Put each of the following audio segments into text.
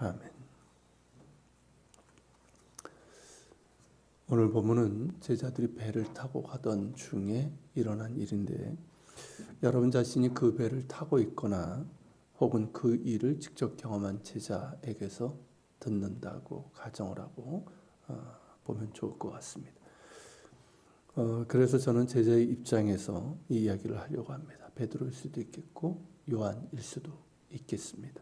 아멘. 오늘 본문은 제자들이 배를 타고 가던 중에 일어난 일인데, 여러분 자신이 그 배를 타고 있거나 혹은 그 일을 직접 경험한 제자에게서 듣는다고 가정을 하고 보면 좋을 것 같습니다. 그래서 저는 제자의 입장에서 이 이야기를 하려고 합니다. 베드로일 수도 있겠고 요한일 수도 있겠습니다.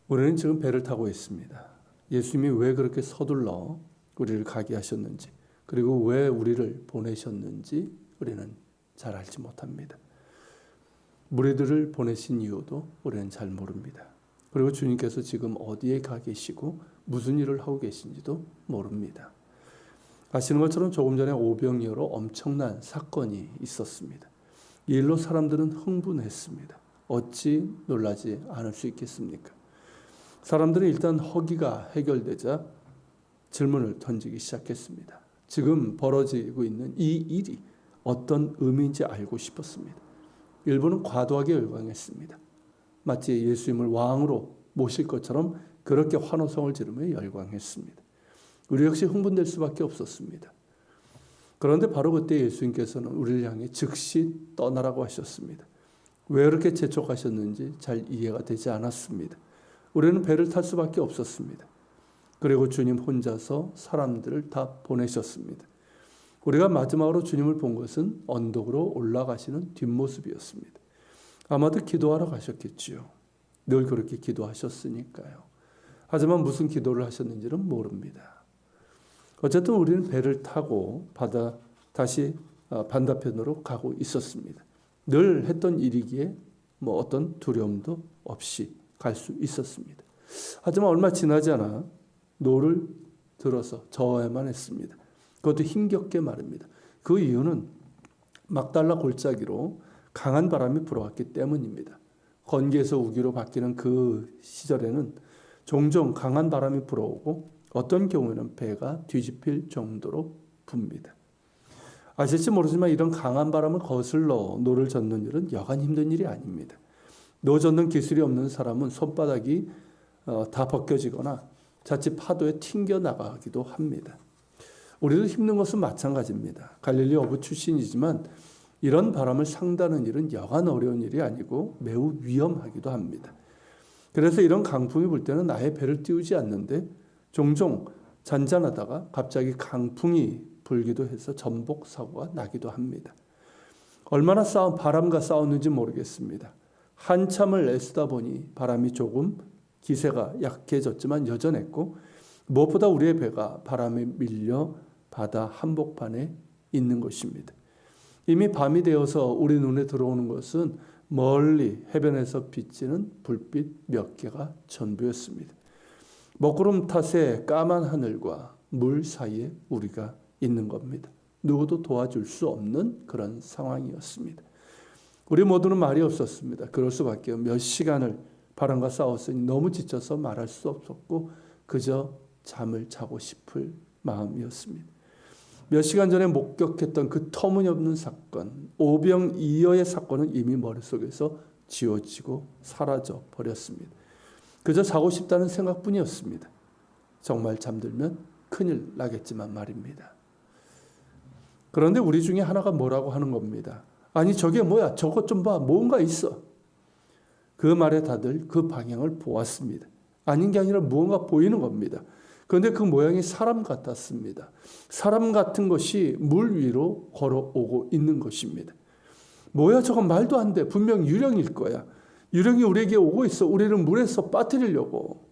우리는 지금 배를 타고 있습니다. 예수님이 왜 그렇게 서둘러 우리를 가게 하셨는지, 그리고 왜 우리를 보내셨는지 우리는 잘 알지 못합니다. 무리들을 보내신 이유도 우리는 잘 모릅니다. 그리고 주님께서 지금 어디에 가 계시고 무슨 일을 하고 계신지도 모릅니다. 아시는 것처럼 조금 전에 오병이어로 엄청난 사건이 있었습니다. 이 일로 사람들은 흥분했습니다. 어찌 놀라지 않을 수 있겠습니까? 사람들은 일단 허기가 해결되자 질문을 던지기 시작했습니다. 지금 벌어지고 있는 이 일이 어떤 의미인지 알고 싶었습니다. 일부는 과도하게 열광했습니다. 마치 예수님을 왕으로 모실 것처럼 그렇게 환호성을 지르며 열광했습니다. 우리 역시 흥분될 수밖에 없었습니다. 그런데 바로 그때 예수님께서는 우리를 향해 즉시 떠나라고 하셨습니다. 왜 그렇게 재촉하셨는지 잘 이해가 되지 않았습니다. 우리는 배를 탈 수밖에 없었습니다. 그리고 주님 혼자서 사람들을 다 보내셨습니다. 우리가 마지막으로 주님을 본 것은 언덕으로 올라가시는 뒷모습이었습니다. 아마도 기도하러 가셨겠지요. 늘 그렇게 기도하셨으니까요. 하지만 무슨 기도를 하셨는지는 모릅니다. 어쨌든 우리는 배를 타고 다시 반대편으로 가고 있었습니다. 늘 했던 일이기에 어떤 두려움도 없이 갈 수 있었습니다. 하지만 얼마 지나지 않아 노를 들어서 저어야만 했습니다. 그것도 힘겹게 말입니다. 그 이유는 막달라 골짜기로 강한 바람이 불어왔기 때문입니다. 건기에서 우기로 바뀌는 그 시절에는 종종 강한 바람이 불어오고 어떤 경우에는 배가 뒤집힐 정도로 붑니다. 아실지 모르지만 이런 강한 바람을 거슬러 노를 젓는 일은 여간 힘든 일이 아닙니다. 노 젓는 기술이 없는 사람은 손바닥이 다 벗겨지거나 자칫 파도에 튕겨 나가기도 합니다. 우리도 힘든 것은 마찬가지입니다. 갈릴리 어부 출신이지만 이런 바람을 상다는 일은 여간 어려운 일이 아니고 매우 위험하기도 합니다. 그래서 이런 강풍이 불 때는 아예 배를 띄우지 않는데 종종 잔잔하다가 갑자기 강풍이 불기도 해서 전복 사고가 나기도 합니다. 얼마나 바람과 싸웠는지 모르겠습니다. 한참을 애쓰다 보니 바람이 조금 기세가 약해졌지만 여전했고, 무엇보다 우리의 배가 바람에 밀려 바다 한복판에 있는 것입니다. 이미 밤이 되어서 우리 눈에 들어오는 것은 멀리 해변에서 비치는 불빛 몇 개가 전부였습니다. 먹구름 탓에 까만 하늘과 물 사이에 우리가 있는 겁니다. 누구도 도와줄 수 없는 그런 상황이었습니다. 우리 모두는 말이 없었습니다. 그럴 수밖에. 몇 시간을 바람과 싸웠으니 너무 지쳐서 말할 수 없었고 그저 잠을 자고 싶을 마음이었습니다. 몇 시간 전에 목격했던 그 터무니없는 사건, 오병이어의 사건은 이미 머릿속에서 지워지고 사라져 버렸습니다. 그저 자고 싶다는 생각뿐이었습니다. 정말 잠들면 큰일 나겠지만 말입니다. 그런데 우리 중에 하나가 뭐라고 하는 겁니다. 아니 저게 뭐야? 저것 좀 봐. 뭔가 있어. 그 말에 다들 그 방향을 보았습니다. 아닌 게 아니라 무언가 보이는 겁니다. 그런데 그 모양이 사람 같았습니다. 사람 같은 것이 물 위로 걸어오고 있는 것입니다. 뭐야 저건 말도 안 돼. 분명 유령일 거야. 유령이 우리에게 오고 있어. 우리를 물에서 빠뜨리려고.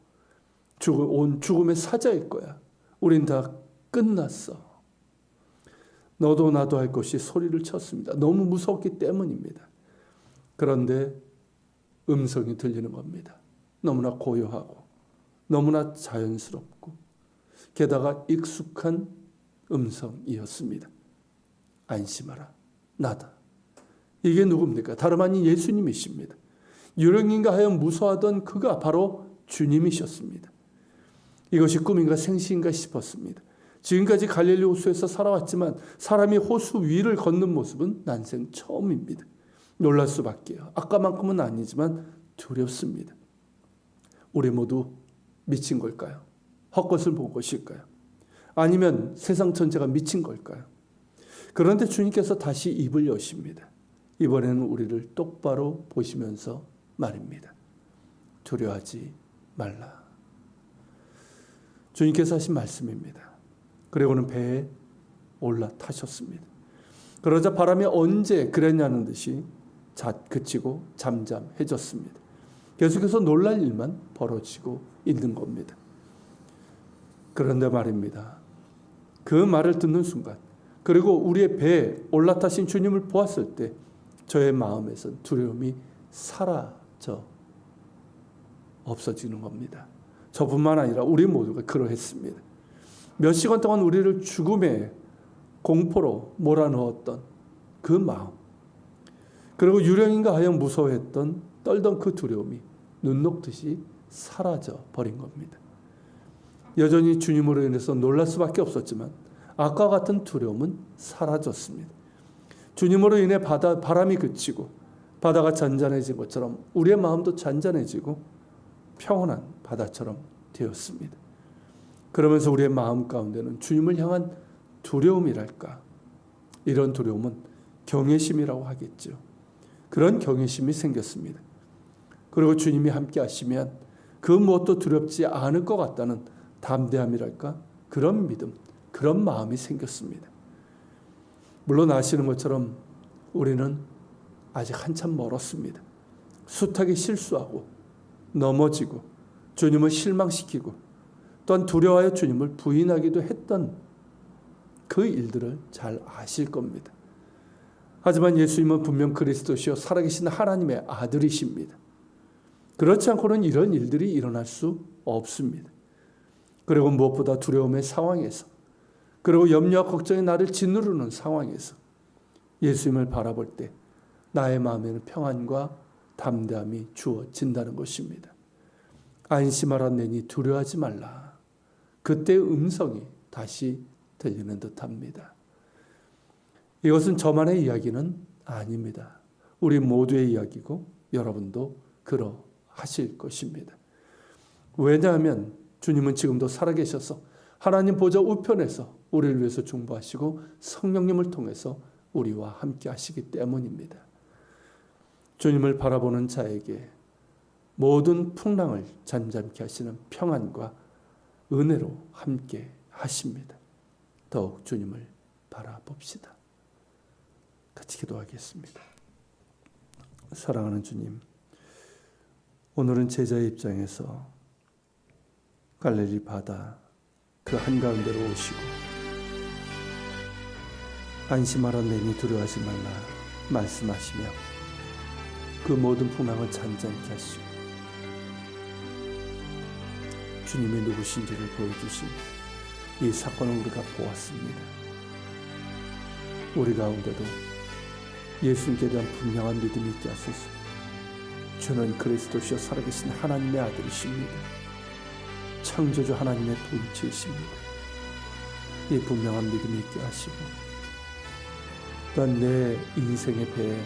온 죽음의 사자일 거야. 우린 다 끝났어. 너도 나도 할 것이 소리를 쳤습니다. 너무 무섭기 때문입니다. 그런데 음성이 들리는 겁니다. 너무나 고요하고 너무나 자연스럽고 게다가 익숙한 음성이었습니다. 안심하라. 나다. 이게 누굽니까? 다름 아닌 예수님이십니다. 유령인가 하여 무서워하던 그가 바로 주님이셨습니다. 이것이 꿈인가 생시인가 싶었습니다. 지금까지 갈릴리 호수에서 살아왔지만 사람이 호수 위를 걷는 모습은 난생 처음입니다. 놀랄 수밖에요. 아까만큼은 아니지만 두렵습니다. 우리 모두 미친 걸까요? 헛것을 본 것일까요? 아니면 세상 전체가 미친 걸까요? 그런데 주님께서 다시 입을 여십니다. 이번에는 우리를 똑바로 보시면서 말입니다. 두려워하지 말라. 주님께서 하신 말씀입니다. 그리고는 배에 올라타셨습니다. 그러자 바람이 언제 그랬냐는 듯이 그치고 잠잠해졌습니다. 계속해서 놀랄 일만 벌어지고 있는 겁니다. 그런데 말입니다. 그 말을 듣는 순간, 그리고 우리의 배에 올라타신 주님을 보았을 때 저의 마음에선 두려움이 사라져 없어지는 겁니다. 저뿐만 아니라 우리 모두가 그러했습니다. 몇 시간 동안 우리를 죽음의 공포로 몰아넣었던 그 마음, 그리고 유령인가 하여 무서워했던 떨던 그 두려움이 눈 녹듯이 사라져 버린 겁니다. 여전히 주님으로 인해서 놀랄 수밖에 없었지만 아까 같은 두려움은 사라졌습니다. 주님으로 인해 바람이 그치고 바다가 잔잔해진 것처럼 우리의 마음도 잔잔해지고 평온한 바다처럼 되었습니다. 그러면서 우리의 마음 가운데는 주님을 향한 두려움이랄까, 이런 두려움은 경외심이라고 하겠죠. 그런 경외심이 생겼습니다. 그리고 주님이 함께 하시면 그 무엇도 두렵지 않을 것 같다는 담대함이랄까, 그런 믿음, 그런 마음이 생겼습니다. 물론 아시는 것처럼 우리는 아직 한참 멀었습니다. 숱하게 실수하고 넘어지고 주님을 실망시키고 또한 두려워하여 주님을 부인하기도 했던 그 일들을 잘 아실 겁니다. 하지만 예수님은 분명 그리스도시요 살아계신 하나님의 아들이십니다. 그렇지 않고는 이런 일들이 일어날 수 없습니다. 그리고 무엇보다 두려움의 상황에서, 그리고 염려와 걱정이 나를 짓누르는 상황에서 예수님을 바라볼 때 나의 마음에는 평안과 담대함이 주어진다는 것입니다. 안심하라 내니 두려워하지 말라. 그때의 음성이 다시 들리는 듯합니다. 이것은 저만의 이야기는 아닙니다. 우리 모두의 이야기고 여러분도 그러하실 것입니다. 왜냐하면 주님은 지금도 살아계셔서 하나님 보좌 우편에서 우리를 위해서 중보하시고 성령님을 통해서 우리와 함께 하시기 때문입니다. 주님을 바라보는 자에게 모든 풍랑을 잠잠케 하시는 평안과 은혜로 함께 하십니다. 더욱 주님을 바라봅시다. 같이 기도하겠습니다. 사랑하는 주님, 오늘은 제자의 입장에서 갈릴리 바다 그 한가운데로 오시고 안심하라 내니 두려워하지 말라 말씀하시며 그 모든 풍랑을 잔잔케 하시고 주님이 누구신지를 보여주신 이 사건을 우리가 보았습니다. 우리 가운데도 예수님께 대한 분명한 믿음이 있게 하소서. 주는 그리스도시여 살아계신 하나님의 아들이십니다. 창조주 하나님의 본체이십니다. 이 분명한 믿음이 있게 하시고 또한 내 인생의 배에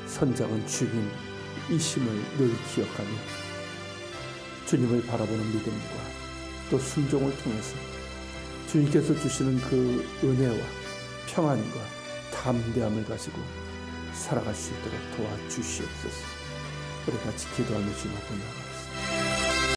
선장은 주님이심을 늘 기억하며 주님을 바라보는 믿음과 또 순종을 통해서 주님께서 주시는 그 은혜와 평안과 담대함을 가지고 살아갈 수 있도록 도와주시옵소서. 우리 같이 기도하며 주님 앞에 나아갑니다.